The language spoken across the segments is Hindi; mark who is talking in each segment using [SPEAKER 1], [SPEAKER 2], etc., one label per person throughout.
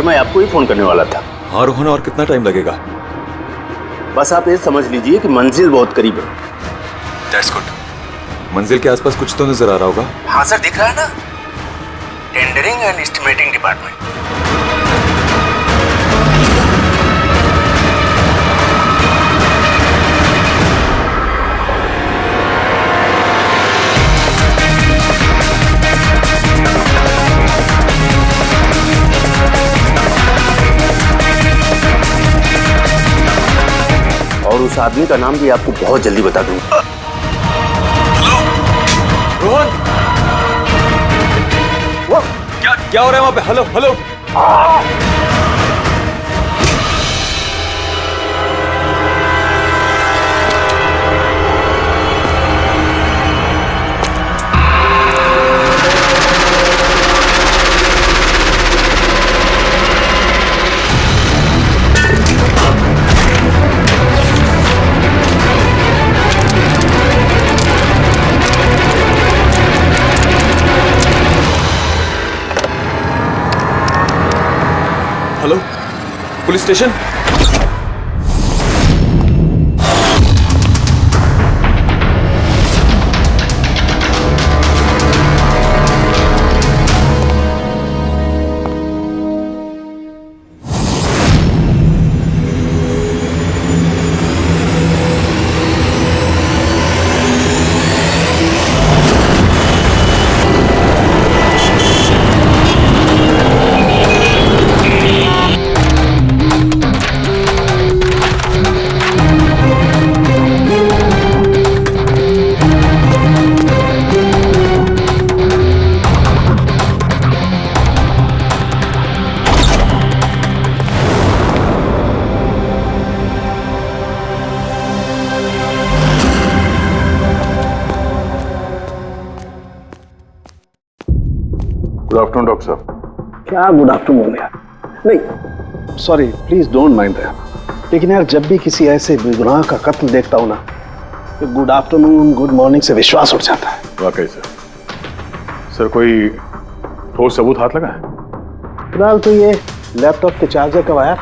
[SPEAKER 1] सर मैं आपको ही फोन करने वाला था।
[SPEAKER 2] हाँ रोहन, और कितना टाइम लगेगा?
[SPEAKER 1] बस आप ये समझ लीजिए कि मंजिल बहुत करीब है।
[SPEAKER 2] That's good. मंजिल के आसपास कुछ तो नजर आ रहा होगा।
[SPEAKER 1] हाँ सर, दिख रहा है ना, टेंडरिंग एंड एस्टिमेटिंग डिपार्टमेंट। और उस आदमी का नाम भी आपको बहुत जल्दी बता दूंगा।
[SPEAKER 2] रोहन, वो क्या हो रहा है वहां पे? Hello hello. Hello, police station.
[SPEAKER 3] Good afternoon doctor साहब।
[SPEAKER 4] क्या गुड आफ्टरनून यार? नहीं sorry, please don't mind that. लेकिन यार जब भी किसी ऐसे बेगुनाह का कत्ल देखता हूं ना, तो गुड आफ्टरनून गुड मॉर्निंग से विश्वास उठ जाता है।
[SPEAKER 3] वाकई सर कोई ठोस सबूत हाथ लगा है?
[SPEAKER 4] फिलहाल तो ये लैपटॉप के चार्जर का वायर,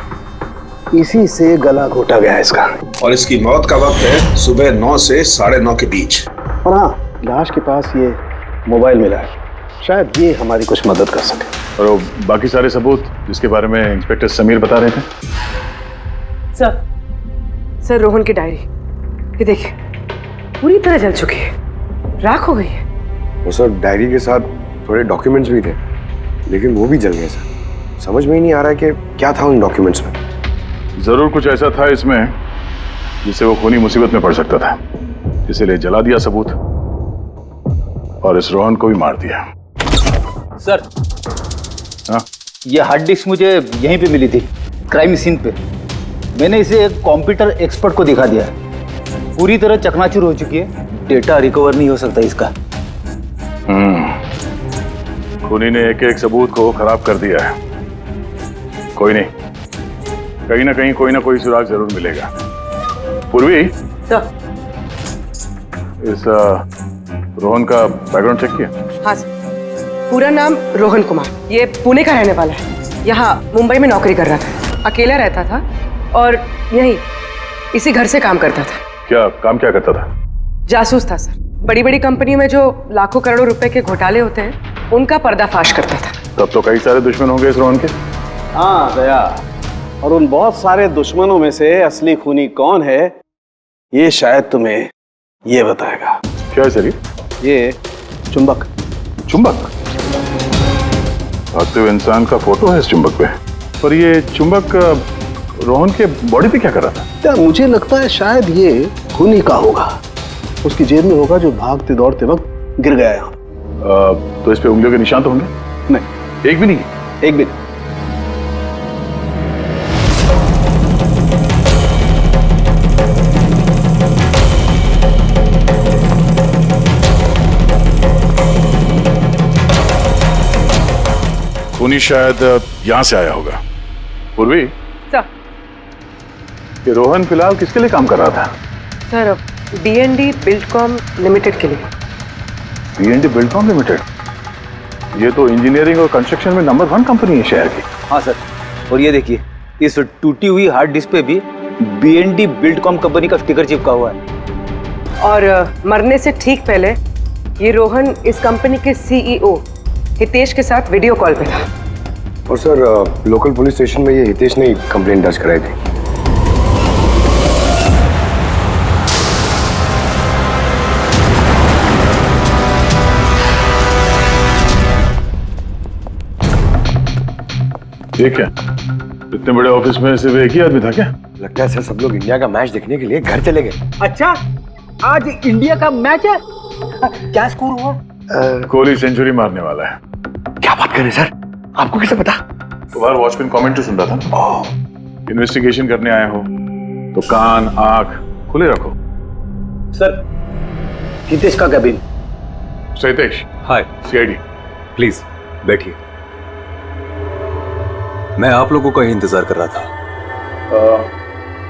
[SPEAKER 4] इसी से गला घोटा गया है इसका।
[SPEAKER 5] और इसकी मौत का वक्त है सुबह 9 से 9:30 के बीच।
[SPEAKER 4] और हाँ, लाश के पास ये मोबाइल मिला है, शायद ये हमारी कुछ मदद कर सके।
[SPEAKER 3] और वो बाकी सारे सबूत जिसके बारे में इंस्पेक्टर समीर बता रहे थे?
[SPEAKER 6] सर रोहन की डायरी, ये देखिए पूरी तरह जल चुकी है, राख हो गई है।
[SPEAKER 7] वो सर डायरी के साथ थोड़े डॉक्यूमेंट्स भी थे, लेकिन वो भी जल गए सर। समझ में ही नहीं आ रहा है कि क्या था उन डॉक्यूमेंट्स में।
[SPEAKER 3] जरूर कुछ ऐसा था इसमें जिससे वो खूनी मुसीबत में पड़ सकता था, इसीलिए जला दिया सबूत और इस रोहन को भी मार दिया।
[SPEAKER 8] सर
[SPEAKER 3] हाँ?
[SPEAKER 8] ये हार्ड डिस्क मुझे यहीं पे मिली थी, क्राइम सीन पे। मैंने इसे एक कंप्यूटर एक्सपर्ट को दिखा दिया है, पूरी तरह चकनाचूर हो चुकी है, डेटा रिकवर नहीं हो सकता इसका।
[SPEAKER 3] खूनी ने एक एक सबूत को खराब कर दिया है। कोई नहीं, कहीं ना कहीं कोई ना कोई सुराग जरूर मिलेगा। पूर्वी, इस रोहन का बैकग्राउंड चेक किया?
[SPEAKER 6] हाँ सर, पूरा नाम रोहन कुमार, ये पुणे का रहने वाला है, यहाँ मुंबई में नौकरी कर रहा था, अकेला रहता था और यहीं इसी घर से काम करता था।
[SPEAKER 3] क्या काम क्या करता था?
[SPEAKER 6] जासूस था सर, बड़ी बड़ी कंपनियों में जो लाखों करोड़ों रुपए के घोटाले होते हैं उनका पर्दाफाश करता था।
[SPEAKER 3] तब तो कई सारे दुश्मन होंगे इस रोहन के।
[SPEAKER 4] हाँ दया, और उन बहुत सारे दुश्मनों में से असली खूनी कौन है ये शायद तुम्हें ये बताएगा।
[SPEAKER 3] क्या है सर
[SPEAKER 4] ये चुंबक।
[SPEAKER 3] चुंबक? भागते हुए इंसान का फोटो है इस चुंबक पे, पर ये चुंबक रोहन के बॉडी पे क्या कर रहा था?
[SPEAKER 4] क्या मुझे लगता है शायद ये खूनी का होगा, उसकी जेब में होगा जो भागते दौड़ते वक्त गिर गया यहाँ।
[SPEAKER 3] तो इस पे उंगलियों के निशान तो होंगे?
[SPEAKER 4] नहीं,
[SPEAKER 3] एक भी नहीं?
[SPEAKER 4] एक भी नहीं।
[SPEAKER 3] खूनी शायद यहां से आया होगा। पूर्वी
[SPEAKER 6] सर,
[SPEAKER 3] कि रोहन फिलहाल किसके लिए काम कर रहा था?
[SPEAKER 6] सर D&D बिल्डकॉम लिमिटेड के लिए।
[SPEAKER 3] D&D Buildcom limited? ये तो इंजीनियरिंग और कंस्ट्रक्शन में नंबर 1 कंपनी है शहर की।
[SPEAKER 8] हाँ सर, और ये देखिए, इस टूटी हुई हार्ड डिस्क पे भी BND बिल्डकॉम कंपनी का स्टिकर चिपका हुआ है।
[SPEAKER 6] और मरने से ठीक पहले ये रोहन इस कंपनी के CEO हितेश के साथ वीडियो कॉल पे था।
[SPEAKER 7] और सर लोकल पुलिस स्टेशन में ये हितेश ने कंप्लेंट दर्ज कराई थी।
[SPEAKER 3] ये क्या, इतने बड़े ऑफिस में सिर्फ एक ही आदमी था क्या?
[SPEAKER 7] लगता है सर सब लोग इंडिया का मैच देखने के लिए घर चले गए।
[SPEAKER 8] अच्छा, आज इंडिया का मैच है। क्या स्कोर हुआ?
[SPEAKER 3] कोहली सेंचुरी मारने वाला है।
[SPEAKER 7] क्या बात कर रहे हैं सर, आपको कैसे पता?
[SPEAKER 3] बाहर वॉचमैन कमेंट्री सुन रहा था। इन्वेस्टिगेशन करने आए हो तो कान आंख खुले रखो।
[SPEAKER 8] सर, हितेश का cabin.
[SPEAKER 3] Hitesh,
[SPEAKER 2] hi,
[SPEAKER 3] CID।
[SPEAKER 2] Please बैठिए। मैं आप लोगों का ही इंतजार कर रहा था।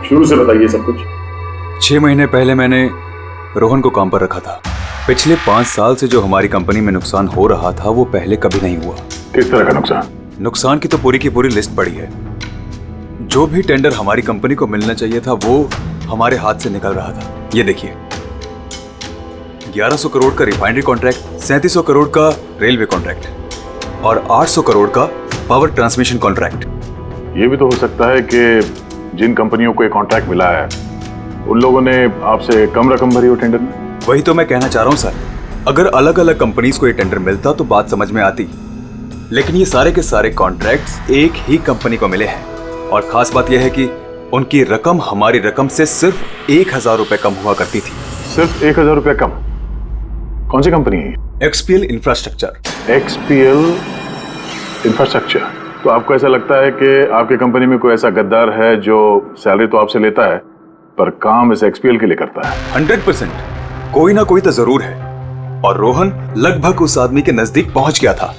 [SPEAKER 3] शुरू से बताइए सब कुछ।
[SPEAKER 2] 6 महीने पहले मैंने रोहन को काम पर रखा था। पिछले 5 साल से जो हमारी कंपनी में नुकसान हो रहा था वो पहले कभी नहीं हुआ।
[SPEAKER 3] किस तरह का नुकसान?
[SPEAKER 2] नुकसान की तो पूरी की पूरी लिस्ट पड़ी है। जो भी टेंडर हमारी कंपनी को मिलना चाहिए था वो हमारे हाथ से निकल रहा था। ये देखिए, 1100 करोड़ का रिफाइनरी कॉन्ट्रैक्ट, 3700 करोड़ का रेलवे कॉन्ट्रैक्ट और 800 करोड़ का पावर ट्रांसमिशन कॉन्ट्रैक्ट।
[SPEAKER 3] ये भी तो हो सकता है कि जिन कंपनियों को ये कॉन्ट्रैक्ट मिला है उन लोगों ने आपसे कम रकम भरी हो टेंडर में।
[SPEAKER 2] वही तो मैं कहना चाह रहा हूं सर। अगर अलग अलग कंपनीज को ये टेंडर मिलता तो बात समझ में आती, लेकिन ये सारे के सारे कॉन्ट्रैक्ट्स एक ही कंपनी को मिले हैं। और खास बात यह है कि उनकी रकम हमारी रकम से सिर्फ 1000 रुपए कम हुआ करती थी।
[SPEAKER 3] सिर्फ 1000 रुपया कम? कौन सी कंपनी है?
[SPEAKER 2] XPL infrastructure.
[SPEAKER 3] XPL infrastructure. तो आपको ऐसा लगता है कि आपकी कंपनी में कोई ऐसा गद्दार है जो सैलरी तो आपसे लेता है पर काम इस XPL के लिए करता है?
[SPEAKER 2] 100% कोई ना कोई तो जरूर है। और रोहन लगभग उस आदमी के नजदीक पहुंच गया था।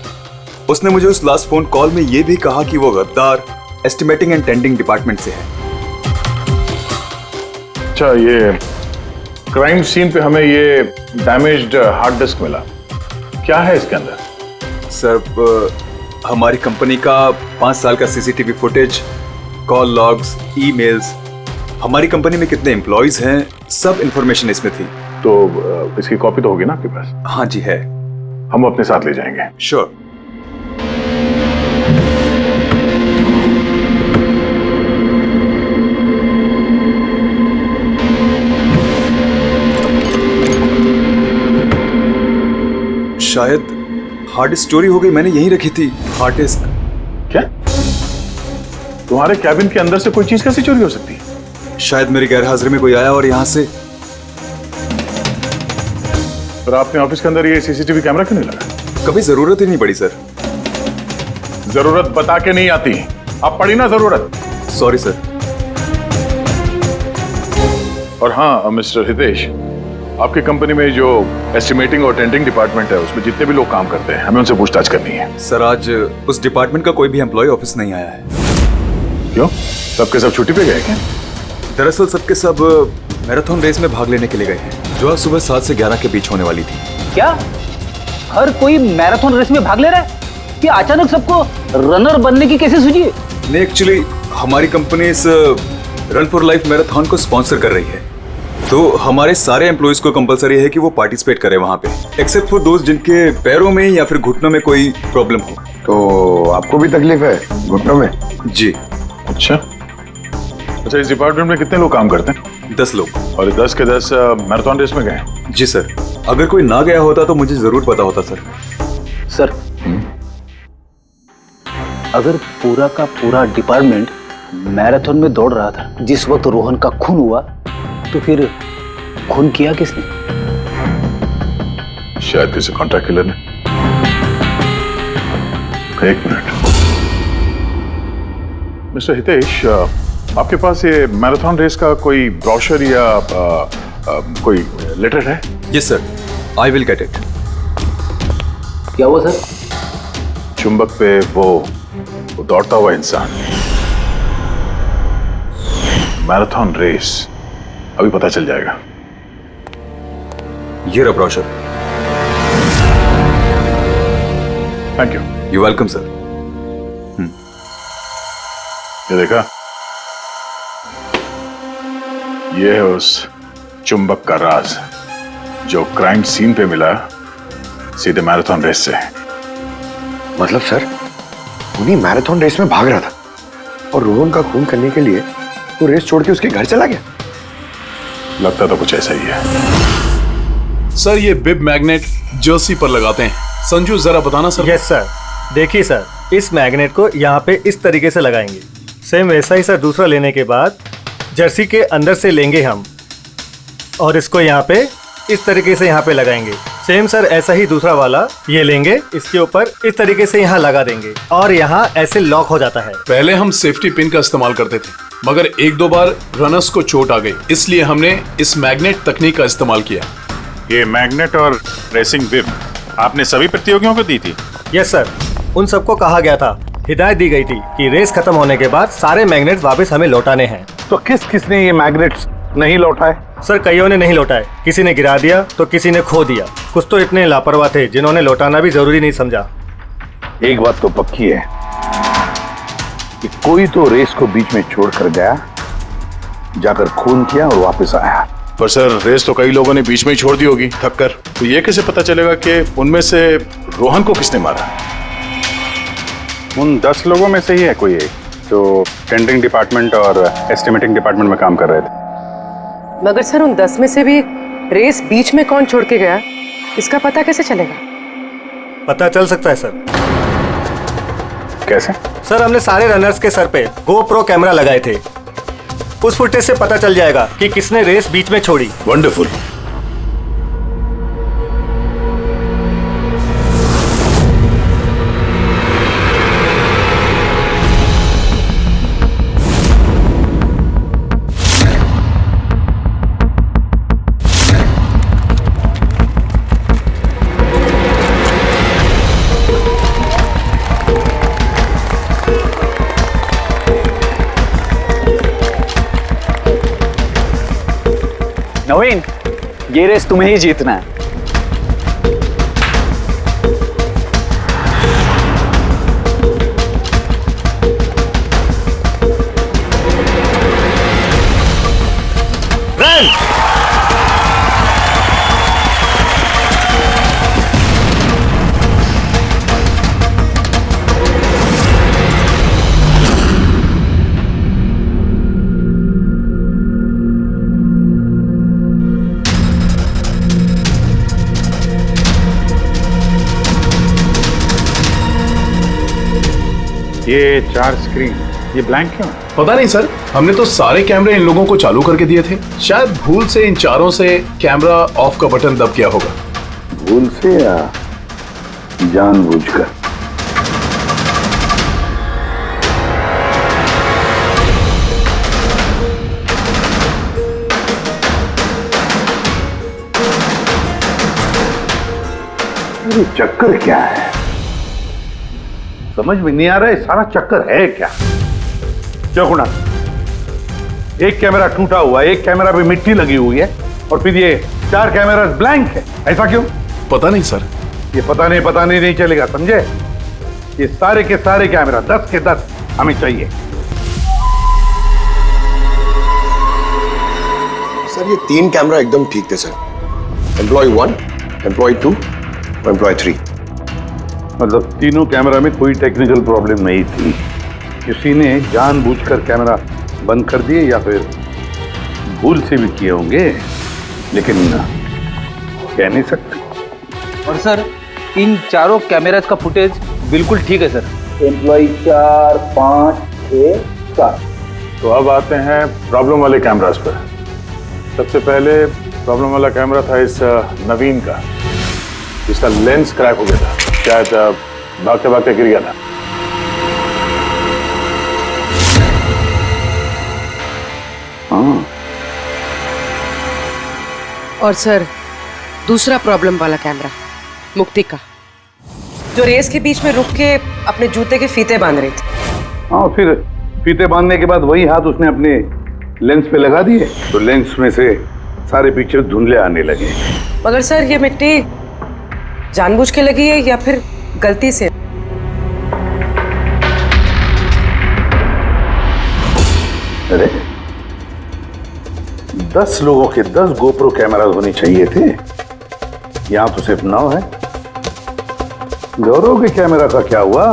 [SPEAKER 2] उसने मुझे उस लास्ट फोन कॉल में यह भी कहा कि वो गद्दार एस्टिमेटिंग एंड टेंडिंग डिपार्टमेंट से है।
[SPEAKER 3] अच्छा, ये क्राइम सीन पे हमें ये डैमेज्ड हार्ड डिस्क मिला, क्या है इसके अंदर?
[SPEAKER 2] सर, हमारी कंपनी का 5 साल का CCTV footage, call logs, emails, हमारी कंपनी में कितने एम्प्लॉइज हैं, सब इंफॉर्मेशन इसमें थी।
[SPEAKER 3] तो इसकी कॉपी तो होगी ना आपके पास?
[SPEAKER 2] हाँ जी है।
[SPEAKER 3] हम अपने साथ ले जाएंगे।
[SPEAKER 2] श्योर। शायद हार्ड डिस्क चोरी हो गई, मैंने यहीं रखी थी हार्ड डिस्क।
[SPEAKER 3] क्या? तुम्हारे कैबिन के अंदर से कोई चीज कैसे चोरी हो सकती है?
[SPEAKER 2] शायद मेरी गैरहाजिरी में कोई आया और यहां से।
[SPEAKER 3] पर आपने ऑफिस के अंदर ये CCTV कैमरा क्यों नहीं लगा?
[SPEAKER 2] कभी जरूरत ही नहीं पड़ी सर।
[SPEAKER 3] जरूरत बता के नहीं आती, अब पड़ी ना जरूरत।
[SPEAKER 2] Sorry sir.
[SPEAKER 3] और हाँ मिस्टर हितेश, आपकी कंपनी में जो एस्टिमेटिंग और टेंडरिंग डिपार्टमेंट है उसमें जितने भी लोग काम करते हैं हमें उनसे पूछताछ करनी है।
[SPEAKER 2] सर, आज उस डिपार्टमेंट का कोई भी एम्प्लॉय ऑफिस नहीं आया है।
[SPEAKER 3] क्यों? सबके सब छुट्टी पे गए क्या?
[SPEAKER 2] दरअसल सबके सब मैराथन रेस में भाग लेने के लिए गए हैं जो आज सुबह 7 से 11 के बीच होने वाली थी।
[SPEAKER 8] क्या हर कोई मैराथन रेस में भाग ले रहा है? कि अचानक सबको रनर बनने की कैसे सूझी है?
[SPEAKER 2] नहीं, एक्चुअली हमारी कंपनी इस रन फॉर लाइफ मैराथन को स्पॉन्सर कर रही है, तो हमारे सारे एम्प्लॉइज को कंपलसरी है कि वो पार्टिसिपेट करें वहां पे, एक्सेप्ट फॉर दोस्त जिनके पैरों में या फिर घुटनों में कोई प्रॉब्लम हो।
[SPEAKER 7] तो आपको भी तकलीफ है घुटनों में?
[SPEAKER 2] जी।
[SPEAKER 3] अच्छा, इस डिपार्टमेंट में कितने लोग काम करते हैं?
[SPEAKER 2] 10 लोग।
[SPEAKER 3] और 10 के 10 मैराथन रेस में गए?
[SPEAKER 2] जी सर। अगर कोई ना गया होता तो मुझे जरूर पता होता सर।
[SPEAKER 8] सर, अगर पूरा का पूरा डिपार्टमेंट मैराथन में दौड़ रहा था जिस वक्त रोहन का खून हुआ, तो फिर खून किया किसने?
[SPEAKER 3] शायद किसी कॉन्ट्रैक्ट किलर ने। एक मिनट मिस्टर हितेश, आपके पास ये मैराथन रेस का कोई ब्रोशर या कोई लेटर है?
[SPEAKER 2] Yes sir, I will get it.
[SPEAKER 8] क्या हुआ सर?
[SPEAKER 3] चुंबक पे वो दौड़ता हुआ इंसान, मैराथन रेस, अभी पता चल जाएगा।
[SPEAKER 2] ये रहा brochure.
[SPEAKER 3] Thank you.
[SPEAKER 2] You welcome sir.
[SPEAKER 3] ये देखा, ये है उस चुंबक का राज जो क्राइम सीन पे मिला सीधे मैराथन रेस से।
[SPEAKER 7] मतलब सर, उन्हीं मैराथन रेस में भाग रहा था और रोहन का खून करने के लिए वो रेस छोड़ के उसके घर चला गया।
[SPEAKER 3] लगता तो कुछ ऐसा ही है।
[SPEAKER 9] सर ये बिब मैग्नेट जर्सी पर लगाते हैं। संजू जरा बताना सर।
[SPEAKER 10] यस सर, देखिए सर, इस मैग्नेट को यहाँ पे इस तरीके से लगाएंगे। सेम वैसा ही सर दूसरा लेने के बाद जर्सी के अंदर से लेंगे हम और इसको यहाँ पे इस तरीके से यहाँ पे लगाएंगे। सेम सर ऐसा ही दूसरा वाला ये लेंगे, इसके ऊपर इस तरीके से यहाँ लगा देंगे और यहाँ ऐसे लॉक हो जाता है।
[SPEAKER 9] पहले हम सेफ्टी पिन का इस्तेमाल करते थे मगर एक दो बार रनर्स को चोट आ गई, इसलिए हमने इस मैग्नेट तकनीक का इस्तेमाल किया।
[SPEAKER 3] ये मैग्नेट और रेसिंग बिब आपने सभी प्रतियोगियों को दी थी?
[SPEAKER 10] यस सर, उन सबको कहा गया था, हिदायत दी गई थी कि रेस खत्म होने के बाद सारे मैग्नेट्स वापस हमें लौटाने हैं।
[SPEAKER 4] तो किसने ये मैग्नेट्स नहीं लौटाए?
[SPEAKER 10] सर कईयों ने नहीं लौटाए, किसी ने गिरा दिया तो किसी ने खो दिया। कुछ तो इतने लापरवाह थे जिन्होंने लौटाना भी जरूरी नहीं समझा।
[SPEAKER 4] एक बात तो पक्की है कि कोई तो रेस को बीच में छोड़कर गया, जाकर खून किया और वापस आया।
[SPEAKER 3] पर सर रेस तो कई लोगों ने बीच में ही छोड़ दी होगी थक कर, तो ये कैसे पता चलेगा कि उनमें से रोहन को किसने मारा?
[SPEAKER 11] उन 10 लोगों में से ही है कोई एक जो टेंडरिंग डिपार्टमेंट और एस्टिमेटिंग डिपार्टमेंट में काम कर रहे थे।
[SPEAKER 6] मगर सर उन 10 में से भी रेस बीच में कौन छोड़ के गया, इसका पता कैसे चलेगा?
[SPEAKER 10] पता चल सकता है सर।
[SPEAKER 11] कैसे?
[SPEAKER 10] सर हमने सारे रनर्स के सर पे GoPro कैमरा लगाए थे, उस फुटेज से पता चल जाएगा कि किसने रेस बीच में छोड़ी।
[SPEAKER 3] वंडरफुल।
[SPEAKER 8] नवीन, ये रेस तुम्हें ही जीतना है।
[SPEAKER 10] रन!
[SPEAKER 11] ये 4 स्क्रीन, ये ब्लैंक क्यों?
[SPEAKER 9] पता नहीं सर, हमने तो सारे कैमरे इन लोगों को चालू करके दिए थे। शायद भूल से इन चारों से कैमरा ऑफ का बटन दब किया होगा।
[SPEAKER 4] भूल से या जानबूझकर? ये चक्कर क्या है? समझ में नहीं आ रहा है, सारा चक्कर है क्या? क्यों गुणा? एक कैमरा टूटा हुआ है, एक कैमरा पे मिट्टी लगी हुई है और फिर ये 4 कैमरा ब्लैंक है, ऐसा क्यों?
[SPEAKER 9] पता नहीं सर।
[SPEAKER 4] ये पता नहीं चलेगा, समझे? ये सारे के सारे कैमरा 10 के 10 हमें चाहिए।
[SPEAKER 7] सर ये 3 कैमरा एकदम ठीक थे सर। एम्प्लॉय 1, एम्प्लॉय 2 और एम्प्लॉय 3।
[SPEAKER 4] मतलब तीनों कैमरा में कोई टेक्निकल प्रॉब्लम नहीं थी, किसी ने जानबूझकर कैमरा बंद कर दिए या फिर भूल से भी किए होंगे, लेकिन कह नहीं सकते।
[SPEAKER 8] और सर इन चारों कैमरास का फुटेज बिल्कुल ठीक है सर। एम्प्लॉय 4, 5, 6, 7।
[SPEAKER 3] तो अब आते हैं प्रॉब्लम वाले कैमरास पर। सबसे पहले प्रॉब्लम वाला कैमरा था इस नवीन का, जिसका लेंस क्रैक हो गया था, शायद भागते भागते गिर गया था।
[SPEAKER 4] हाँ।
[SPEAKER 6] और सर दूसरा प्रॉब्लम वाला कैमरा मुक्ति का, जो रेस के बीच में रुक के अपने जूते के फीते बांध रही थी।
[SPEAKER 4] हाँ, फिर फीते बांधने के बाद वही हाथ उसने अपने लेंस पे लगा दिए तो लेंस में से सारे पिक्चर धुंधले आने लगे।
[SPEAKER 6] मगर सर ये मिट्टी जानबूझ के लगी है या फिर गलती से?
[SPEAKER 4] अरे 10 लोगों के 10 गोप्रो कैमरा होने चाहिए थे, यहां तो सिर्फ 9 है। गौरव के कैमरा का क्या हुआ?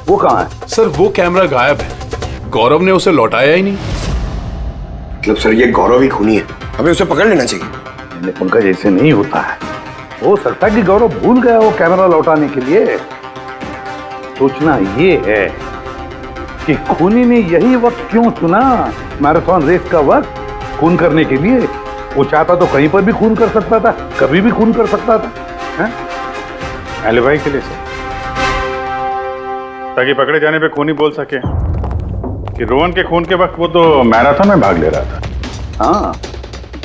[SPEAKER 4] वो कहाँ है?
[SPEAKER 9] सर वो कैमरा गायब है, गौरव ने उसे लौटाया ही नहीं।
[SPEAKER 7] मतलब सर ये गौरव ही खूनी है, हमें उसे पकड़ लेना चाहिए।
[SPEAKER 4] पंकज ऐसे नहीं होता है, हो सकता है कि गौरव भूल गया वो कैमरा लौटाने के लिए। सोचना ये है कि खूनी ने यही वक्त क्यों चुना, मैराथन रेस का वक्त, खून करने के लिए। वो चाहता तो कहीं पर भी खून कर सकता था, कभी भी खून कर सकता था।
[SPEAKER 11] एलिबाई के लिए सर, ताकि पकड़े जाने पे खूनी बोल सके कि रोहन के खून के वक्त वो तो मैराथन में भाग ले रहा था।
[SPEAKER 4] हाँ,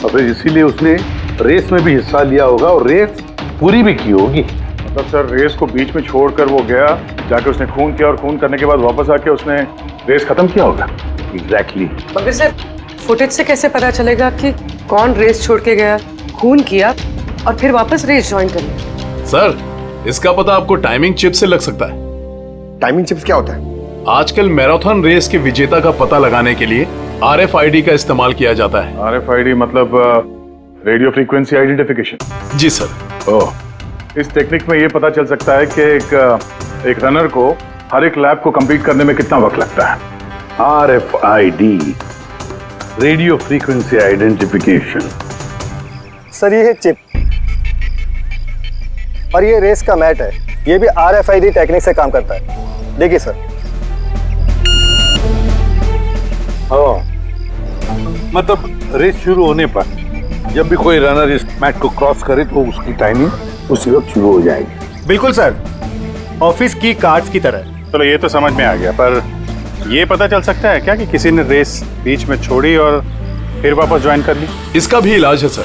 [SPEAKER 4] और फिर इसीलिए उसने रेस में भी हिस्सा लिया होगा और रेस पूरी भी की होगी।
[SPEAKER 3] मतलब सर रेस को बीच में छोड़कर वो गया, जाके उसने खून किया और खून करने के बाद वापस आके उसने रेस खत्म किया होगा।
[SPEAKER 4] एग्जैक्टली।
[SPEAKER 6] मगर सर फुटेज से कैसे पता चलेगा कि कौन रेस छोड़ के गया, खून किया और फिर वापस रेस ज्वाइन कर लिया?
[SPEAKER 9] सर इसका पता आपको टाइमिंग चिप से लग सकता है।
[SPEAKER 7] टाइमिंग चिप्स क्या होता है?
[SPEAKER 9] आजकल मैराथन रेस के विजेता का पता लगाने के लिए RFID का इस्तेमाल किया जाता है।
[SPEAKER 3] RFID मतलब रेडियो फ्रीक्वेंसी आइडेंटिफिकेशन।
[SPEAKER 9] जी सर।
[SPEAKER 3] ओह, इस टेक्निक में ये पता चल सकता है कि एक रनर को हर एक लैप को कंप्लीट करने में कितना वक्त लगता है।
[SPEAKER 4] RFID, radio frequency identification.
[SPEAKER 10] Sir ये है चिप और ये रेस का मैट है, ये भी RFID टेक्निक से काम करता है। देखिए सर।
[SPEAKER 4] मतलब रेस शुरू होने पर जब भी कोई रनर इस मैट को क्रॉस करे तो उसकी टाइमिंग उसी वक्त शुरू हो जाएगी।
[SPEAKER 10] बिल्कुल सर, ऑफिस की कार्ड्स की तरह।
[SPEAKER 11] चलो ये तो समझ में आ गया, पर ये पता चल सकता है क्या कि किसी ने रेस बीच में छोड़ी और फिर वापस ज्वाइन कर ली?
[SPEAKER 9] इसका भी इलाज है सर।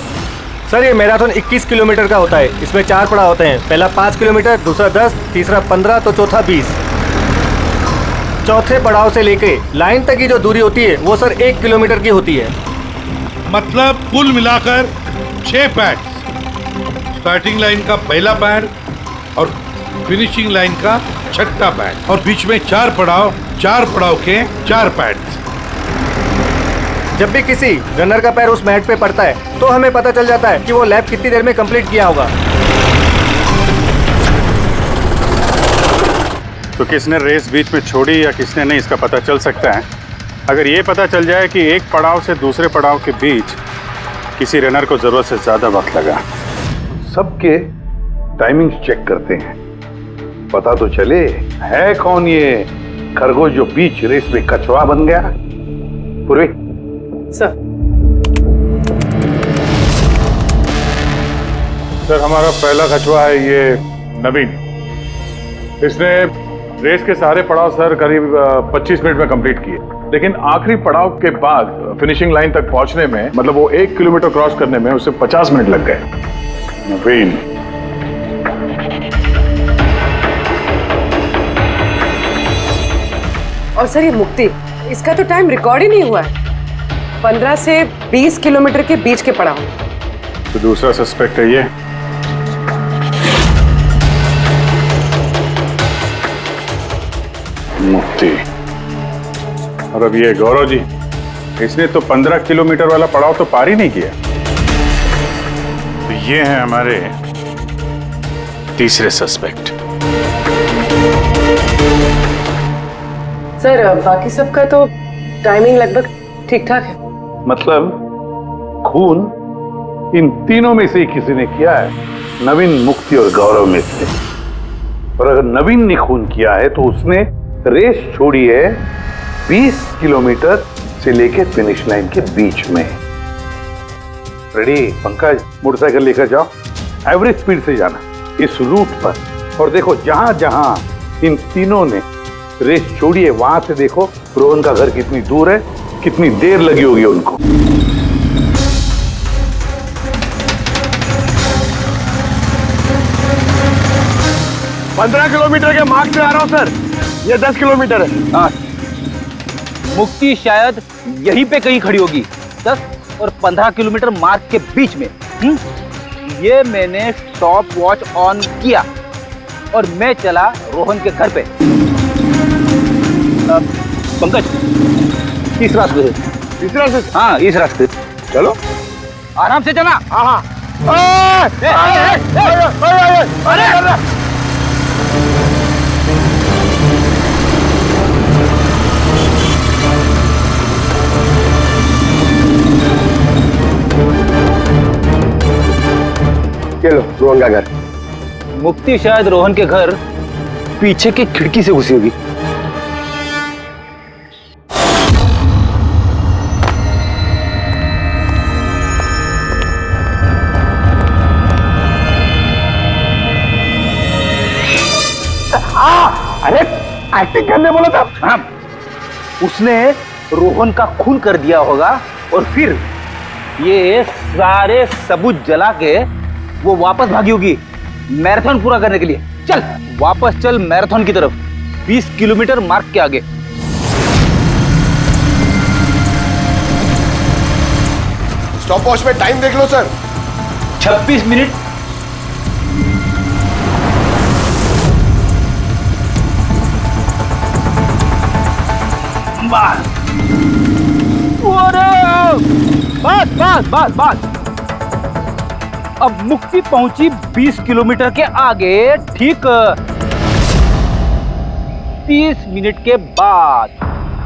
[SPEAKER 10] सर ये मैराथन 21 किलोमीटर का होता है, इसमें 4 पड़ाव होते हैं। पहला 5 किलोमीटर, दूसरा 10, तीसरा 15 तो चौथा 20। चौथे पड़ाव से लेके लाइन तक की जो दूरी होती है वो सर 1 किलोमीटर की होती है।
[SPEAKER 12] मतलब कुल मिलाकर 6 पैड, स्टार्टिंग लाइन का पहला पैड और फिनिशिंग लाइन का छठा पैड, और बीच में 4 पड़ाव के 4 पैड।
[SPEAKER 10] जब भी किसी रनर का पैर उस मैट पे पड़ता है तो हमें पता चल जाता है कि वो लैप कितनी देर में कंप्लीट किया होगा।
[SPEAKER 11] तो किसने रेस बीच में छोड़ी या किसने नहीं, इसका पता चल सकता है अगर ये पता चल जाए कि एक पड़ाव से दूसरे पड़ाव के बीच किसी रनर को जरूरत से ज्यादा वक्त लगा।
[SPEAKER 4] सबके टाइमिंग चेक करते हैं, पता तो चले है कौन ये खरगोश जो बीच रेस में कछुआ बन गया। पूर्वी
[SPEAKER 6] सर
[SPEAKER 3] हमारा पहला कछुआ है ये नवीन। इसने रेस के सारे पड़ाव सर करीब 25 मिनट में कंप्लीट किए, लेकिन आखिरी पड़ाव के बाद फिनिशिंग लाइन तक पहुंचने में, मतलब वो 1 किलोमीटर क्रॉस करने में उसे 50 मिनट लग गए। नवीन
[SPEAKER 6] और सर ये मुक्ति, इसका तो टाइम रिकॉर्ड ही नहीं हुआ है। 15 से 20 किलोमीटर के बीच के पड़ाव।
[SPEAKER 11] तो दूसरा सस्पेक्ट है ये। मुक्ति। और अब ये गौरव जी, इसने तो 15 किलोमीटर वाला पड़ाव तो पार ही नहीं किया। तो ये हैं हमारे तीसरे सस्पेक्ट।
[SPEAKER 6] सर बाकी सबका तो टाइमिंग लगभग ठीक ठाक है।
[SPEAKER 4] मतलब खून इन तीनों में से किसी ने किया है, नवीन, मुक्ति और गौरव में से। और अगर नवीन ने खून किया है तो उसने रेस छोड़ी है 20 किलोमीटर से लेकर फिनिश लाइन के बीच में। रेडी पंकज, मोटरसाइकिल लेकर जाओ, एवरेज स्पीड से जाना इस रूट पर, और देखो जहां जहां इन तीनों ने रेस छोड़ी है वहां से देखो रोहन का घर कितनी दूर है, कितनी देर लगी होगी उनको।
[SPEAKER 7] पंद्रह किलोमीटर के मार्क पे आ रहा हूं सर, ये 10 किलोमीटर है।
[SPEAKER 8] हाँ, मुक्ति शायद यहीं पे कहीं खड़ी होगी, 10 और 15 किलोमीटर मार्क के बीच में। ये मैंने स्टॉप वॉच ऑन किया और मैं चला रोहन के घर पे। पंकज तीसरा
[SPEAKER 4] इस रास्ते से?
[SPEAKER 8] हाँ इस रास्ते।
[SPEAKER 4] चलो
[SPEAKER 8] आराम से चला।
[SPEAKER 4] हाँ
[SPEAKER 7] ये लो रोहन का घर।
[SPEAKER 8] मुक्ति शायद रोहन के घर पीछे की खिड़की से घुसी होगी।
[SPEAKER 7] अरे एक्टिंग करने बोला था।
[SPEAKER 8] हाँ, उसने रोहन का खून कर दिया होगा और फिर ये सारे सबूत जला के वो वापस भागी होगी मैराथन पूरा करने के लिए। चल वापस चल मैराथन की तरफ, 20 किलोमीटर मार्ग के आगे।
[SPEAKER 7] स्टॉप वॉच में टाइम देख लो सर।
[SPEAKER 8] 26 मिनट। बस बस बस बस। अब मुक्ति पहुंची 20 किलोमीटर के आगे, ठीक 30 मिनट के बाद,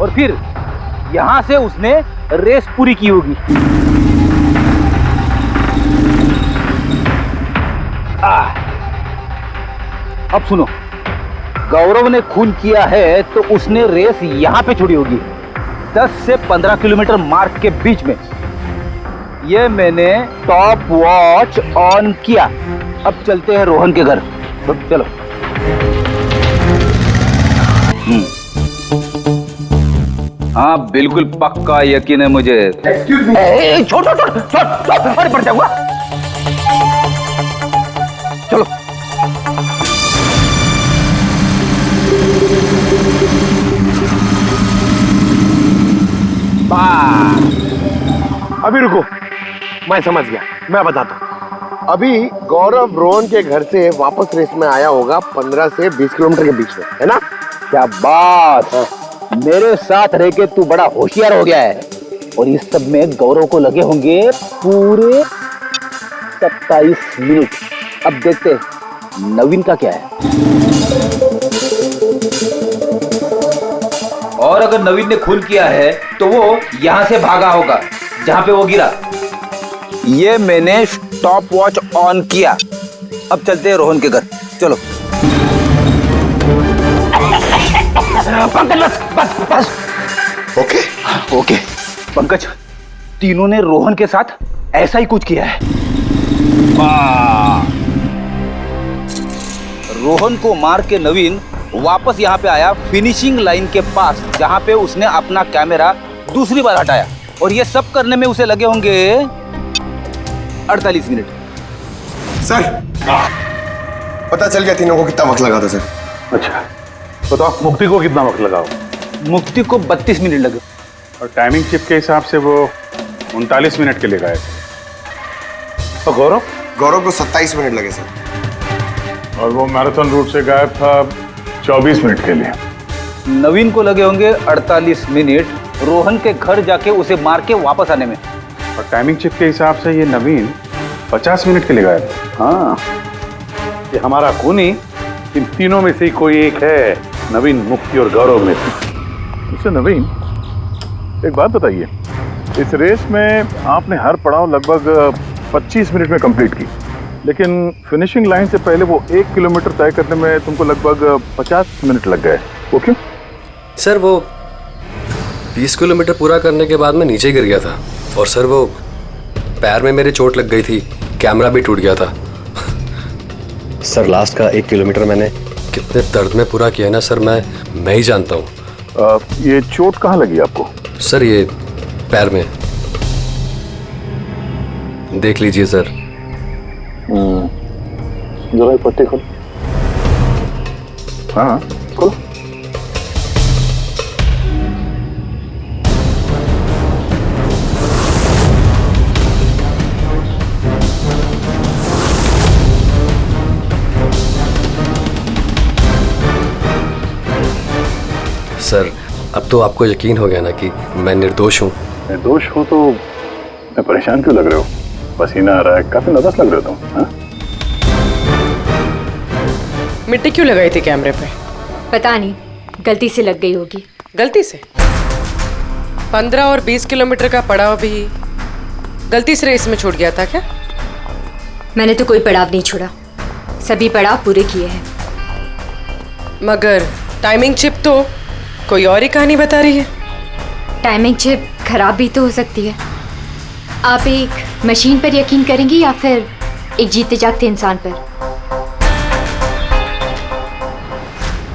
[SPEAKER 8] और फिर यहां से उसने रेस पूरी की होगी। अब सुनो, गौरव ने खून किया है तो उसने रेस यहां पे छोड़ी होगी, 10 से 15 किलोमीटर मार्ग के बीच में। ये मैंने टॉप वॉच ऑन किया। अब चलते हैं रोहन के घर। चलो। हाँ बिल्कुल पक्का यकीन है मुझे।
[SPEAKER 7] Excuse me.
[SPEAKER 8] छोड़ छोड़ छोड़ छोड़, अरे पड़ जाऊंगा। चलो।
[SPEAKER 7] अभी रुको, मैं समझ गया, मैं बताता हूँ। अभी गौरव रोहन के घर से वापस रेस में आया होगा 15 से 20 किलोमीटर के बीच में, है ना?
[SPEAKER 8] क्या बात। मेरे साथ रह के तू बड़ा होशियार हो गया है। और इस सब में गौरव को लगे होंगे पूरे 27 मिनट। अब देखते नवीन का क्या है। और अगर नवीन ने खून किया है तो वो यहां से भागा होगा जहां पे वो गिरा। ये मैंने स्टॉप वॉच ऑन किया। अब चलते हैं रोहन के घर। चलो। पंकज बस बस बस।
[SPEAKER 7] ओके
[SPEAKER 8] ओके पंकज, तीनों ने रोहन के साथ ऐसा ही कुछ किया है। रोहन को मार के नवीन वापस यहाँ पे आया फिनिशिंग लाइन के पास, जहाँ पे उसने अपना कैमरा दूसरी बार हटाया। और ये सब करने में उसे लगे होंगे 48 मिनट।
[SPEAKER 7] सर पता चल गया तीनों को कितना वक्त लगा था सर।
[SPEAKER 4] अच्छा बताओ, मुक्ति को कितना वक्त लगा?
[SPEAKER 8] मुक्ति को 32 मिनट लगे।
[SPEAKER 11] और टाइमिंग चिप के हिसाब से वो 39 मिनट के लिए गए थे।
[SPEAKER 4] और गौरव?
[SPEAKER 7] गौरव को 27 मिनट लगे सर।
[SPEAKER 3] और वो मैराथन रूट से गायब था 24 मिनट के लिए।
[SPEAKER 8] नवीन को लगे होंगे 48 मिनट रोहन के घर जाके उसे मार के वापस आने में।
[SPEAKER 11] और टाइमिंग चिप के हिसाब से ये नवीन 50 मिनट के लिए गायब था।
[SPEAKER 4] हाँ, ये हमारा खूनी इन तीनों में से कोई एक है, नवीन, मुक्ति और गौरव में से।
[SPEAKER 3] उससे नवीन, एक बात बताइए, इस रेस में आपने हर पड़ाव लगभग 25 मिनट में कंप्लीट की, लेकिन फिनिशिंग लाइन से पहले वो 1 किलोमीटर तय करने में तुमको लगभग 50 मिनट लग गए। वो क्यों?
[SPEAKER 13] सर वो 20 किलोमीटर पूरा करने के बाद मैं नीचे गिर गया था और सर वो पैर में मेरे चोट लग गई थी, कैमरा भी टूट गया था। सर लास्ट का 1 किलोमीटर मैंने कितने दर्द में पूरा किया ना सर, मैं ही जानता हूँ।
[SPEAKER 3] ये चोट कहाँ लगी आपको?
[SPEAKER 13] सर ये पैर में, देख लीजिए सर।
[SPEAKER 3] जरा पट्टी खोलो। हाँ खोलो।
[SPEAKER 13] सर अब तो आपको यकीन हो गया ना कि मैं निर्दोष हूँ।
[SPEAKER 3] निर्दोष हो तो मैं परेशान क्यों लग रहे हो? पसीना आ रहा है, काफी नर्वस लग रहे हो तुम। हाँ?
[SPEAKER 6] मिट्टी क्यों लगाई थी कैमरे पे?
[SPEAKER 14] पता नहीं, गलती से लग गई होगी।
[SPEAKER 6] गलती से? 15 और 20 किलोमीटर का पड़ाव भी गलती से रेस में छूट गया था क्या?
[SPEAKER 14] मैंने तो कोई पड़ाव नहीं छोड़ा, सभी पड़ाव पूरे किए हैं।
[SPEAKER 6] मगर टाइमिंग चिप तो कोई और ही कहानी बता रही है।
[SPEAKER 14] टाइमिंग चिप खराब भी तो हो सकती है। आप एक मशीन पर यकीन करेंगी या फिर एक जीते जागते इंसान पर?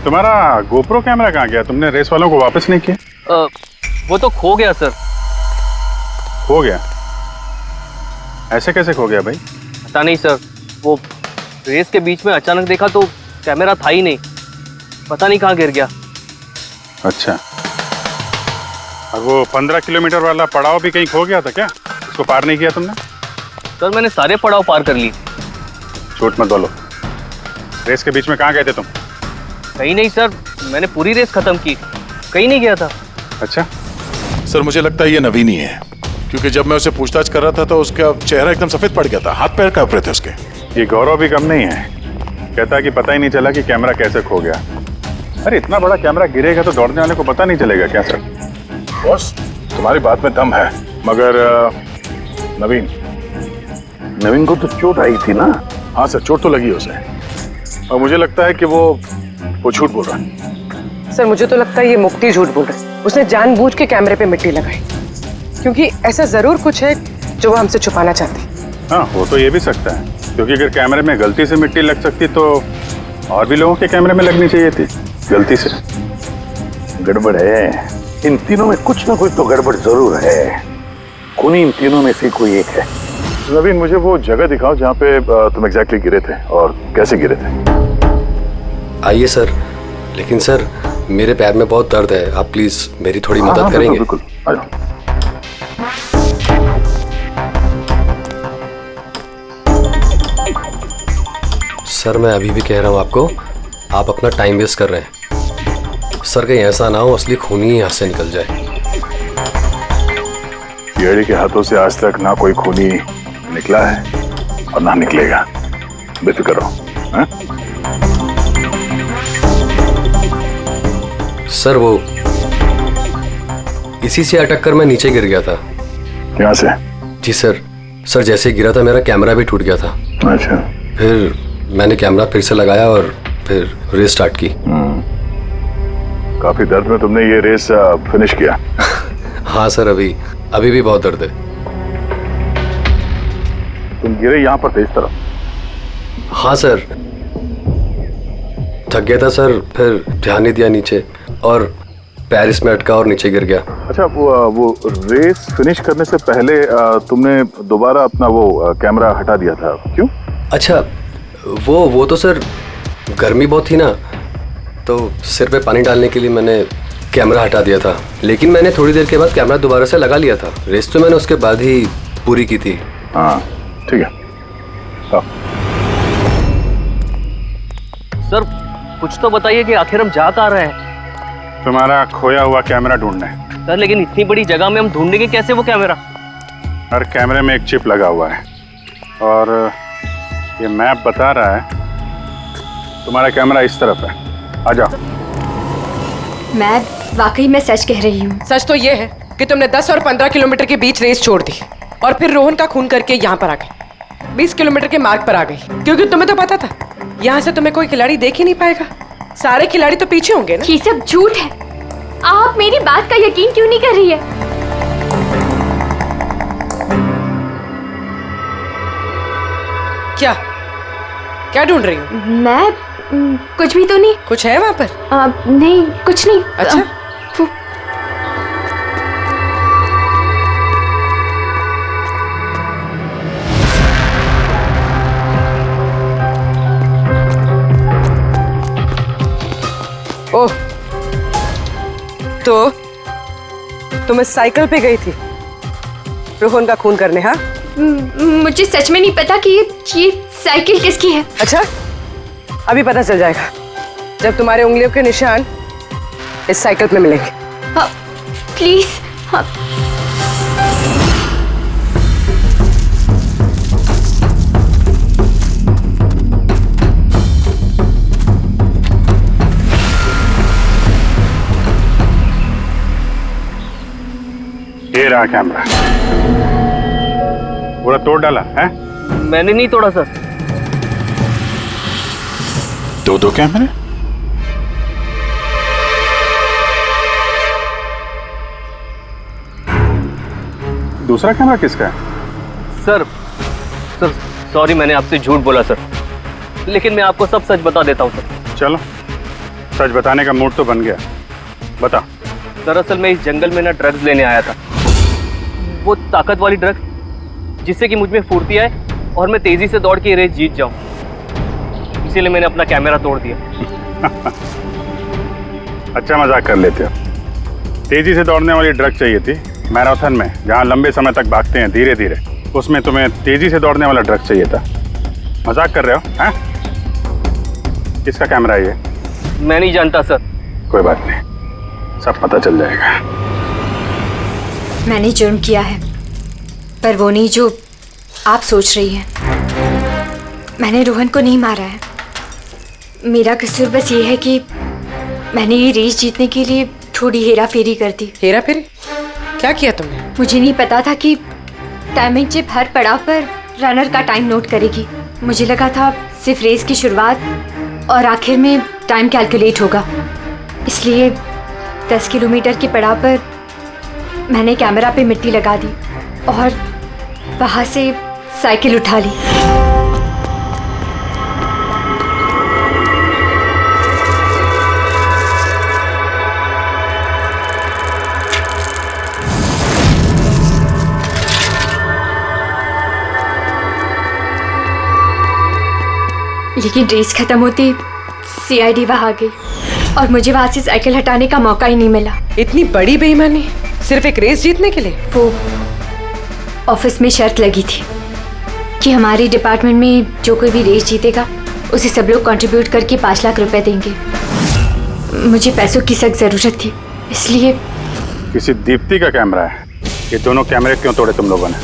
[SPEAKER 11] तुम्हारा गोप्रो कैमरा कहाँ गया? तुमने रेस वालों को वापस नहीं किया?
[SPEAKER 8] वो तो खो गया सर।
[SPEAKER 11] खो गया? ऐसे कैसे खो गया भाई?
[SPEAKER 8] पता नहीं सर, वो रेस के बीच में अचानक देखा तो कैमरा था ही नहीं, पता नहीं कहाँ गिर गया।
[SPEAKER 11] अच्छा, और वो 15 किलोमीटर वाला पड़ाव भी कहीं खो गया था क्या? उसको पार नहीं किया तुमने?
[SPEAKER 8] सर मैंने सारे पड़ाव पार कर लिए।
[SPEAKER 11] झूठ मत बोलो, रेस के बीच में कहाँ गए थे तुम?
[SPEAKER 8] कहीं नहीं सर, मैंने पूरी रेस खत्म की, कहीं नहीं गया था।
[SPEAKER 11] अच्छा
[SPEAKER 9] सर, मुझे लगता है ये नवीन ही है, क्योंकि जब मैं उसे पूछताछ कर रहा था तो उसका चेहरा एकदम सफेद पड़ गया था, हाथ पैर कांप रहे थे उसके।
[SPEAKER 11] ये गौरव भी कम नहीं है, कहता है कि पता ही नहीं चला कि कैमरा कैसे खो गया। अरे इतना बड़ा कैमरा गिरेगा तो दौड़ने वाले को पता नहीं चलेगा क्या सर?
[SPEAKER 3] बॉस, तुम्हारी बात में दम है, मगर नवीन को तो चोट आई थी ना? हाँ सर, चोट तो लगी उसे, और मुझे लगता है कि वो झूठ बोल रहा है।
[SPEAKER 6] सर मुझे तो लगता है ये मुक्ति झूठ बोल रहा है। उसने जानबूझ के कैमरे पे मिट्टी लगाई, क्योंकि ऐसा जरूर कुछ है जो वो हमसे छुपाना चाहती है।
[SPEAKER 11] हाँ, हो तो ये भी सकता है, क्योंकि अगर कैमरे में गलती से मिट्टी लग सकती तो और भी लोगों के कैमरे में लगनी चाहिए थी गलती से।
[SPEAKER 4] गड़बड़ है, इन तीनों में कुछ ना कुछ तो गड़बड़ जरूर है। खूनी इन तीनों में से कोई एक है।
[SPEAKER 3] नवीन, मुझे वो जगह दिखाओ जहाँ पे तुम एग्जैक्टली गिरे थे और कैसे गिरे थे।
[SPEAKER 13] आइए सर, लेकिन सर मेरे पैर में बहुत दर्द है, आप प्लीज मेरी थोड़ी मदद करेंगे?
[SPEAKER 3] बिल्कुल, आ जाओ।
[SPEAKER 13] सर मैं अभी भी कह रहा हूँ आपको, आप अपना टाइम वेस्ट कर रहे हैं। सर कहीं ऐसा ना हो असली खूनी ही हाथ से निकल जाए।
[SPEAKER 3] कीड़ी के हाथों से आज तक ना कोई खूनी निकला है और ना निकलेगा, बेफिक्र रहो। हाँ?
[SPEAKER 13] सर वो इसी से अटक कर मैं नीचे गिर गया था।
[SPEAKER 3] यहाँ से? जी
[SPEAKER 13] सर जैसे गिरा था मेरा कैमरा भी टूट गया था।
[SPEAKER 3] अच्छा।
[SPEAKER 13] फिर मैंने कैमरा फिर से लगाया और फिर रेस स्टार्ट की।
[SPEAKER 3] काफी दर्द में तुमने ये रेस फिनिश किया?
[SPEAKER 13] हाँ सर, अभी भी बहुत दर्द है।
[SPEAKER 3] तुम गिरे यहाँ पर तेज तरफ?
[SPEAKER 13] हाँ सर, थक गया था सर, फिर ध्यान नहीं दिया नीचे और पैर इसमें अटका और नीचे गिर गया।
[SPEAKER 3] अच्छा, वो रेस फिनिश करने से पहले तुमने दोबारा अपना वो कैमरा हटा दिया था, क्यों?
[SPEAKER 13] अच्छा, वो तो सर गर्मी बहुत थी ना, तो सिर पे पानी डालने के लिए मैंने कैमरा हटा दिया था, लेकिन मैंने थोड़ी देर के बाद कैमरा दोबारा से लगा लिया था। रेस तो मैंने उसके बाद ही पूरी की थी।
[SPEAKER 3] हाँ ठीक है।
[SPEAKER 8] सर कुछ तो बताइए कि आखिर हम जा कहाँ रहे हैं?
[SPEAKER 11] तुम्हारा खोया हुआ कैमरा ढूंढने।
[SPEAKER 8] सर लेकिन इतनी बड़ी जगह में हम ढूंढेंगे कैसे वो कैमरा?
[SPEAKER 11] हर कैमरे में एक चिप लगा हुआ है और ये मैप बता रहा है तुम्हारा कैमरा इस तरफ है। आ जाओ।
[SPEAKER 14] मैं वाकई में सच कह रही हूँ।
[SPEAKER 6] सच तो ये है कि तुमने 10 और 15 किलोमीटर के बीच रेस छोड़ दी और फिर रोहन का खून करके यहाँ पर आ गई, 20 किलोमीटर के मार्ग पर आ गई, क्योंकि तुम्हें तो पता था यहाँ से तुम्हें कोई खिलाड़ी देख ही नहीं पाएगा, सारे खिलाड़ी तो पीछे होंगे ना।
[SPEAKER 14] ये सब झूठ है, आप मेरी बात का यकीन क्यों नहीं कर रही है?
[SPEAKER 6] क्या ढूंढ रही हो?
[SPEAKER 14] मैं कुछ भी तो नहीं।
[SPEAKER 6] कुछ है वहाँ पर?
[SPEAKER 14] नहीं, कुछ नहीं।
[SPEAKER 6] अच्छा। ओह, तो तुम इस साइकिल पे गई थी रोहन का खून करने? हाँ,
[SPEAKER 14] मुझे सच में नहीं पता कि ये साइकिल किसकी है।
[SPEAKER 6] अच्छा, अभी पता चल जाएगा जब तुम्हारे उंगलियों के निशान इस साइकिल पे मिलेंगे।
[SPEAKER 14] प्लीज।
[SPEAKER 11] रहा कैमरा? पूरा तोड़ डाला है?
[SPEAKER 8] मैंने नहीं तोड़ा सर।
[SPEAKER 9] दो कैमरे?
[SPEAKER 11] दूसरा कैमरा किसका है?
[SPEAKER 8] सर सॉरी, मैंने आपसे झूठ बोला सर, लेकिन मैं आपको सब सच बता देता हूँ सर।
[SPEAKER 11] चलो, सच बताने का मूड तो बन गया, बता।
[SPEAKER 8] दरअसल मैं इस जंगल में ना ड्रग्स लेने आया था, वो ताकत वाली ड्रग्स जिससे कि मुझ में फुर्ती आए और मैं तेजी से दौड़ के रेस जीत जाऊं। इसीलिए मैंने अपना कैमरा तोड़ दिया।
[SPEAKER 11] अच्छा मजाक कर लेते हो। तेजी से दौड़ने वाली ड्रग चाहिए थी मैराथन में, जहाँ लंबे समय तक भागते हैं धीरे धीरे, उसमें तुम्हें तेजी से दौड़ने वाला ड्रग चाहिए था। मजाक कर रहे हो हैं? किसका कैमरा है ये?
[SPEAKER 8] मैं नहीं जानता सर।
[SPEAKER 11] कोई बात नहीं, सब पता चल जाएगा।
[SPEAKER 14] मैंने जुर्म किया है, पर वो नहीं जो आप सोच रही हैं। मैंने रोहन को नहीं मारा है। मेरा कसूर बस ये है कि मैंने ये रेस जीतने के लिए थोड़ी हेरा फेरी कर दी।
[SPEAKER 6] हेरा फेरी? क्या किया तुमने?
[SPEAKER 14] मुझे नहीं पता था कि टाइमिंग चिप हर पड़ाव पर रनर का टाइम नोट करेगी। मुझे लगा था सिर्फ रेस की शुरुआत और आखिर में टाइम कैलकुलेट होगा। इसलिए 10 किलोमीटर के पड़ाव पर मैंने कैमरा पे मिट्टी लगा दी और वहाँ से साइकिल उठा ली। लेकिन रेस खत्म होती सीआईडी वहां आ गई और मुझे वहां से साइकिल हटाने का मौका ही नहीं मिला।
[SPEAKER 6] इतनी बड़ी बेईमानी सिर्फ एक रेस जीतने के लिए?
[SPEAKER 14] वो ऑफिस में शर्त लगी थी कि हमारे डिपार्टमेंट में जो कोई भी रेस जीतेगा उसे सब लोग कंट्रीब्यूट करके 5 लाख रुपए देंगे। मुझे पैसों की सख्त जरूरत थी, इसलिए।
[SPEAKER 11] किसी दीप्ति का कैमरा है? ये दोनों कैमरे क्यों तोड़े तुम लोगों ने?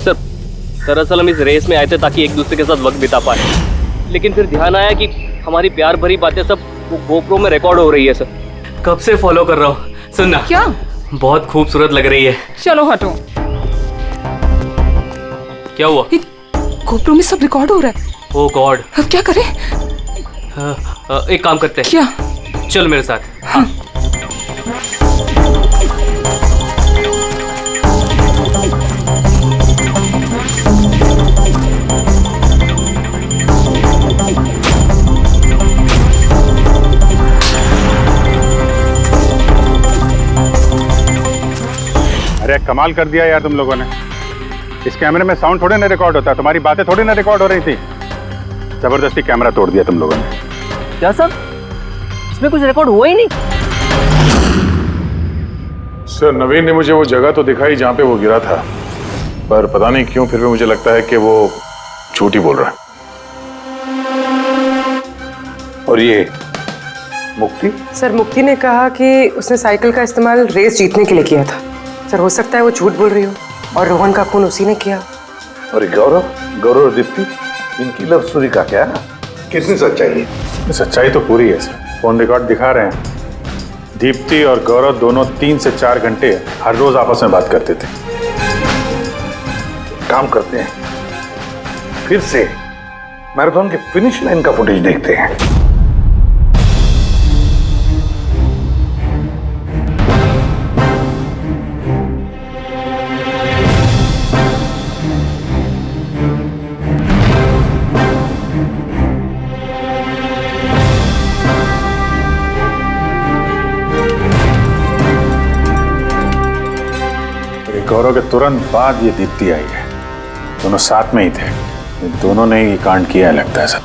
[SPEAKER 8] सर दरअसल हम इस रेस में आए थे ताकि एक दूसरे के साथ वक्त बिता पाए, लेकिन फिर ध्यान आया कि हमारी प्यार भरी बातें सब वो गोप्रो में रिकॉर्ड हो रही है। सर
[SPEAKER 15] कब से फॉलो कर रहा हूँ। सुनना,
[SPEAKER 16] क्या?
[SPEAKER 15] बहुत खूबसूरत लग रही है।
[SPEAKER 16] चलो हटो।
[SPEAKER 15] क्या हुआ?
[SPEAKER 16] गोप्रो में सब रिकॉर्ड हो रहा है।
[SPEAKER 15] ओह गॉड,
[SPEAKER 16] अब क्या करें?
[SPEAKER 15] एक काम करते हैं।
[SPEAKER 16] क्या?
[SPEAKER 15] चल मेरे साथ। हाँ।
[SPEAKER 11] अरे कमाल कर दिया यार तुम लोगों ने। इस कैमरे में साउंड थोड़े ना रिकॉर्ड होता, तुम्हारी बातें थोड़ी ना रिकॉर्ड हो रही थी। जबरदस्ती कैमरा तोड़ दिया तुम लोगों ने।
[SPEAKER 8] क्या सर? इसमें कुछ रिकॉर्ड हुआ ही नहीं।
[SPEAKER 3] सर नवीन ने मुझे वो जगह तो दिखाई जहां पे वो गिरा था, पर पता नहीं क्यों फिर भी मुझे लगता है कि वो झूठ ही बोल रहा है।
[SPEAKER 4] और ये मुक्ति?
[SPEAKER 6] सर मुक्ति ने कहा कि उसने साइकिल का इस्तेमाल रेस जीतने के लिए किया था। सर हो सकता है वो झूठ बोल रही हो और रोहन का खून उसी ने किया।
[SPEAKER 4] और गौरव और दीप्ति, इनकी लव स्टोरी का क्या? कितनी सच्चाई है?
[SPEAKER 11] सच्चाई तो पूरी है सर, फोन रिकॉर्ड दिखा रहे हैं। दीप्ति और गौरव दोनों 3 से 4 घंटे हर रोज आपस में बात करते थे।
[SPEAKER 4] काम करते हैं, फिर से मैराथन के फिनिश लाइन का फुटेज देखते हैं।
[SPEAKER 11] गौरव के तुरंत बाद ये दीप्ति आई है। दोनों साथ में ही थे, दोनों ने ही कांड किया लगता है सर।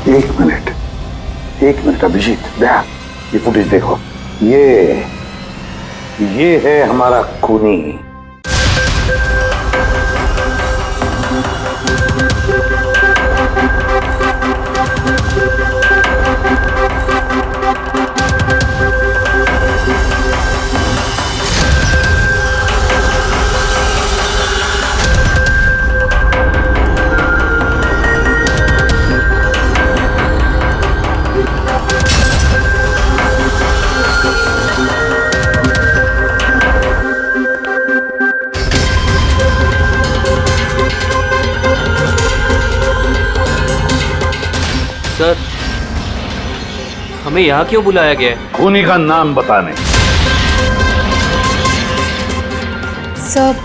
[SPEAKER 4] एक मिनट अभिजीत, दया ये फुटेज देखो। ये है हमारा खूनी।
[SPEAKER 15] सर, हमें यहाँ क्यों बुलाया गया है?
[SPEAKER 4] खूनी का नाम बताने।
[SPEAKER 14] सर,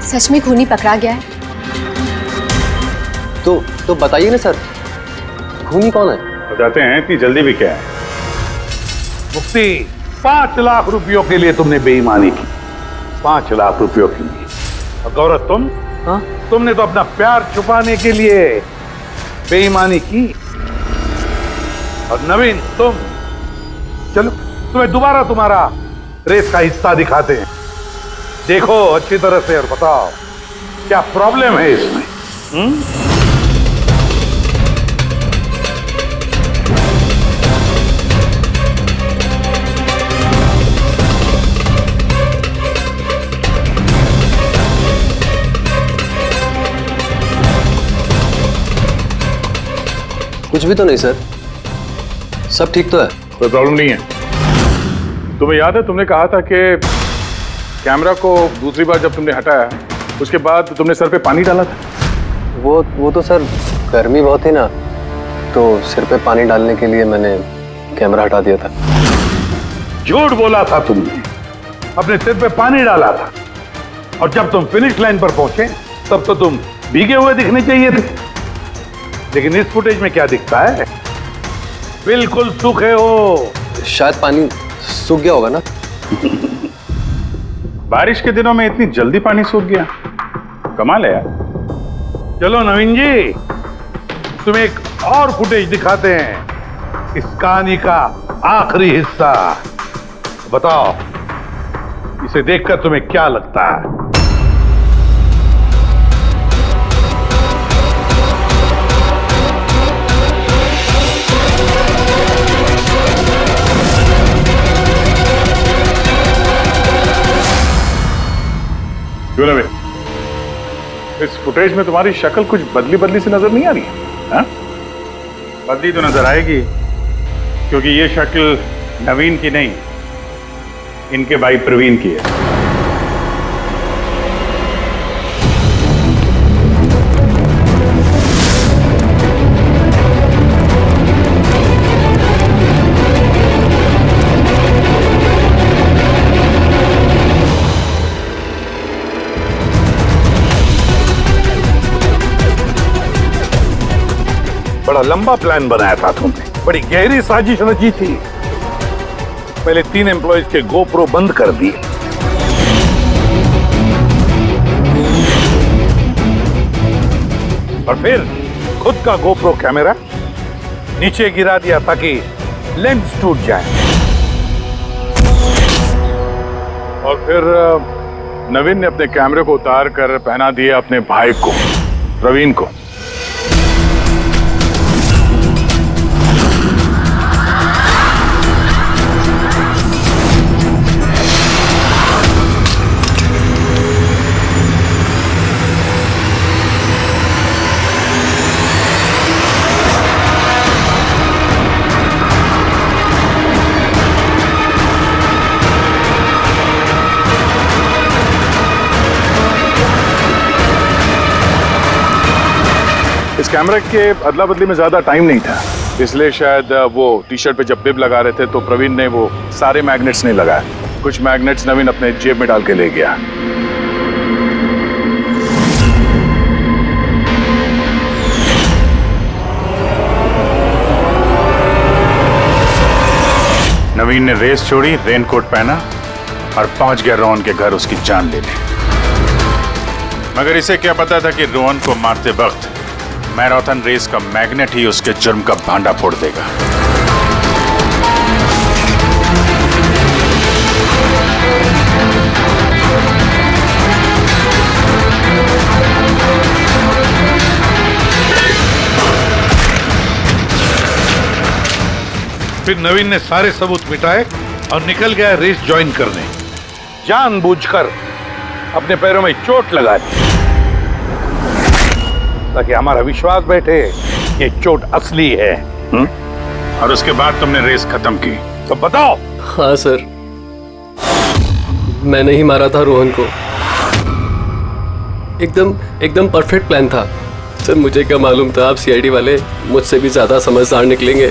[SPEAKER 14] सच में खूनी पकड़ा गया है?
[SPEAKER 13] तो बताइए ना सर, खूनी कौन है?
[SPEAKER 11] बताते हैं, इतनी जल्दी भी क्या है।
[SPEAKER 4] मुफ्ती, 5 लाख रुपयों के लिए तुमने बेईमानी की। 5 लाख रुपयों के लिए। और गौरव, तुम? हाँ? तुमने तो अपना प्यार छुपाने के लिए बेईमानी की। और नवीन, तुम? चलो तुम्हें दोबारा तुम्हारा रेस का हिस्सा दिखाते हैं। देखो अच्छी तरह से और बताओ क्या प्रॉब्लम है इसमें।
[SPEAKER 13] कुछ भी तो नहीं सर, सब ठीक तो है।
[SPEAKER 11] कोई प्रॉब्लम नहीं है। तुम्हें याद है तुमने कहा था कि कैमरा को दूसरी बार जब तुमने हटाया उसके बाद तुमने सर पे पानी डाला था?
[SPEAKER 13] वो तो सर गर्मी बहुत थी ना, तो सिर पे पानी डालने के लिए मैंने कैमरा हटा दिया था।
[SPEAKER 4] झूठ बोला था तुमने, अपने सिर पे पानी डाला था। और जब तुम फिनिश लाइन पर पहुंचे तब तो तुम भीगे हुए दिखने चाहिए थे। लेकिन इस फुटेज में क्या दिखता है? बिल्कुल सूखे हो।
[SPEAKER 13] शायद पानी सूख गया होगा ना।
[SPEAKER 11] बारिश के दिनों में इतनी जल्दी पानी सूख गया, कमाल है यार।
[SPEAKER 4] चलो नवीन जी, तुम्हें एक और फुटेज दिखाते हैं, इस कहानी का आखिरी हिस्सा। बताओ इसे देखकर तुम्हें क्या लगता है?
[SPEAKER 11] क्यों नवीन, इस फुटेज में तुम्हारी शक्ल कुछ बदली बदली सी नजर नहीं आ रही है? हाँ? बदली तो नजर आएगी, क्योंकि ये शक्ल नवीन की नहीं, इनके भाई प्रवीण की है।
[SPEAKER 4] बड़ा लंबा प्लान बनाया था तुमने, बड़ी गहरी साजिश रची थी। पहले 3 एम्प्लॉइज के गोप्रो बंद कर दिए, और फिर खुद का गोप्रो कैमरा नीचे गिरा दिया ताकि लेंस टूट जाए।
[SPEAKER 11] और फिर नवीन ने अपने कैमरे को उतार कर पहना दिया अपने भाई को, प्रवीण को। इस कैमरे के अदला बदली में ज्यादा टाइम नहीं था, इसलिए शायद वो टी शर्ट पे जब बिब लगा रहे थे तो प्रवीण ने वो सारे मैग्नेट्स नहीं लगाए। कुछ मैग्नेट्स नवीन अपने जेब में डाल के ले गया। नवीन ने रेस छोड़ी, रेनकोट पहना और पहुंच गया रोहन के घर उसकी जान लेने। मगर इसे क्या पता था कि रोहन को मारते वक्त मैराथन रेस का मैग्नेट ही उसके जुर्म का भांडा फोड़ देगा।
[SPEAKER 12] फिर नवीन ने सारे सबूत मिटाए और निकल गया रेस ज्वाइन करने।
[SPEAKER 4] जानबूझकर अपने पैरों में चोट लगा दी ताकि हमारा विश्वास बैठे ये चोट असली है।
[SPEAKER 11] और उसके बाद तुमने रेस खत्म की।
[SPEAKER 4] तो बताओ।
[SPEAKER 13] हाँ सर, मैंने ही मारा था रोहन को। एकदम परफेक्ट प्लान था सर मुझे क्या मालूम था आप सीआईडी वाले मुझसे भी ज्यादा समझदार निकलेंगे।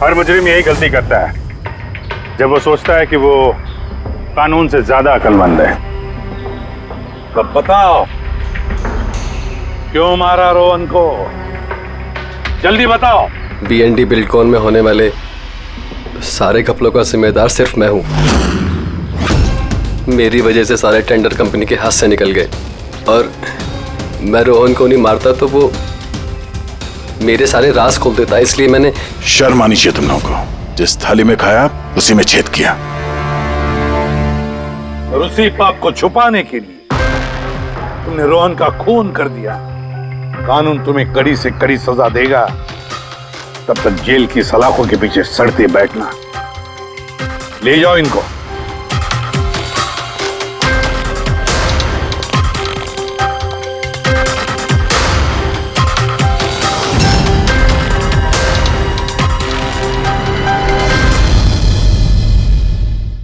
[SPEAKER 11] हर मुजरिम यही गलती करता है जब वो सोचता है कि वो कानून से ज्यादा अक्लमंद है। तब बताओ क्यों मारा रोहन को, जल्दी बताओ।
[SPEAKER 13] बीएनडी बिल्डकॉन में होने वाले सारे घपलों का जिम्मेदार सिर्फ मैं हूं। मेरी वजह से सारे टेंडर कंपनी के हाथ से निकल गए और मैं रोहन को नहीं मारता तो वो मेरे सारे राज खोल देता, इसलिए मैंने।
[SPEAKER 3] शर्म आनी चाहिए तुम लोगों को। जिस थाली में खाया उसी में छेद किया।
[SPEAKER 11] और उसी पाप को छुपाने के लिए तुमने रोहन का खून कर दिया। कानून तुम्हें कड़ी से कड़ी सजा देगा, तब तक जेल की सलाखों के पीछे सड़ते बैठना। ले जाओ इनको।